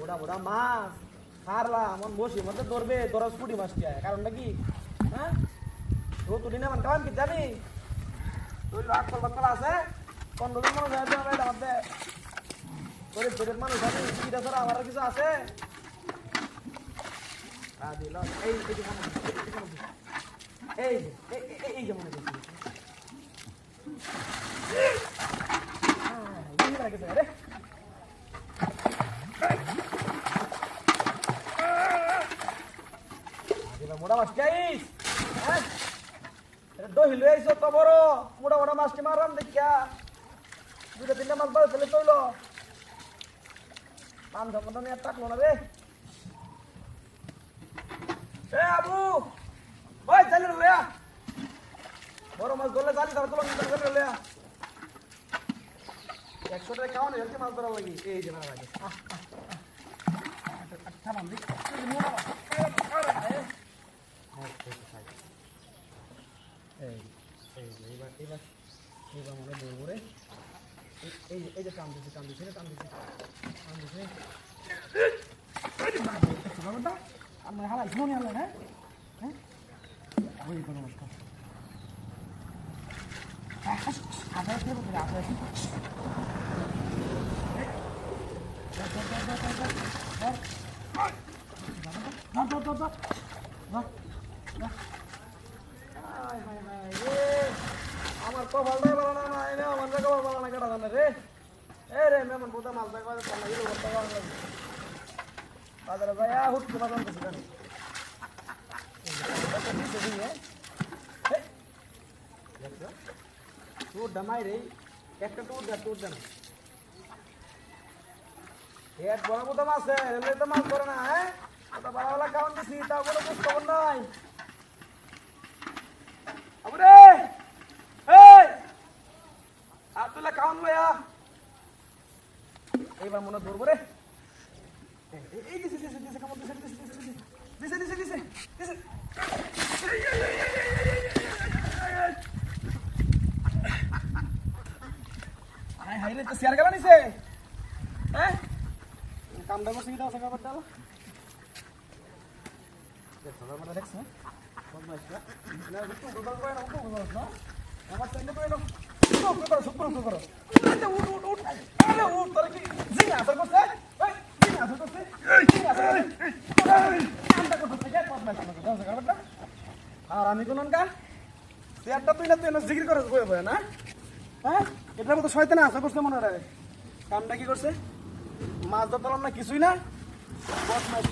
ওটা ওটা মাছ হারলাম মন বসি মধ্যে ধরবে 10 ফুটি মাছ কি কারণটা কি হ্যাঁ ও তুই না মান কাম কি জানি তুই লাখ বাতলা আছে 15 জন মানুষ যাবে আমরা মধ্যে গরিব গরিব মানুষ জানি সুবিধা ছাড়া আমার কিছু আছে দিল এই এই যেমন রে মোটা মাছ খাইস হ্যাঁ দহিল আইসো তো বড় মোটা মোটা মাছটি মারাম দেখিয়া 2-3টা মাছ বাড়ি ফেলে তৈল পান ঝপটা নিয়ে টাকলো না রে এ আবু ওই চালি লয়া বড় মাছ ধরলে চালি ধরে তোলা চালি লয়া 100 টাকা খাওয়ানো এরকম মাছ ধরা লাগি এই যে মারা লাগে আচ্ছা মাম দিক মোটা মাছ এইবার মনে বলবো রে এই যে কাম দিচ্ছে আমার হালাই মনে হলো না হ্যাঁ ওই কোনো নমস্কার আমার কপালটাই ভালো না না আমার কপাল ভালো না কেটা জানে রে এ রে মেমন বোধা মাল দেখা বাজারে যাই হুট করে বাজার করছি জানি টুর দামাই রে একটা টুর দেন এক বড় বোধা মাছ রেলে তো মাছ করে না হ্যাঁ ওটা ভালো ভালো খাওয়ান দিছি তা কোনো বুঝ খবর নাই আবুরে এই আব্দুল্লাহ খাওয়ান লয়া এইবার মনে ধরবো রে এই দিছে কেমন দিছে হাই রে তো শেয়ার গেল নিছে হ্যাঁ কামটা করছি দাও সে ব্যাপারটা দেখো আমরা দেখছ না আমার সামনে করে নাও সুপার করো উঠ আরে উঠ তোর কি জিনা আসর করছে এই জিনা আসর করছে কামটা করতে যায় পথ মাইছ না দাও সে ব্যাপারটা আর আমি কোন কা চেয়ারটা তুই না জিকির করে কই না হ্যাঁ এটার মতো শয়তানে আসর করছে মনে রে কামটা কি করছে মাছ ধরতাম না কিছুই না পথ মাইছ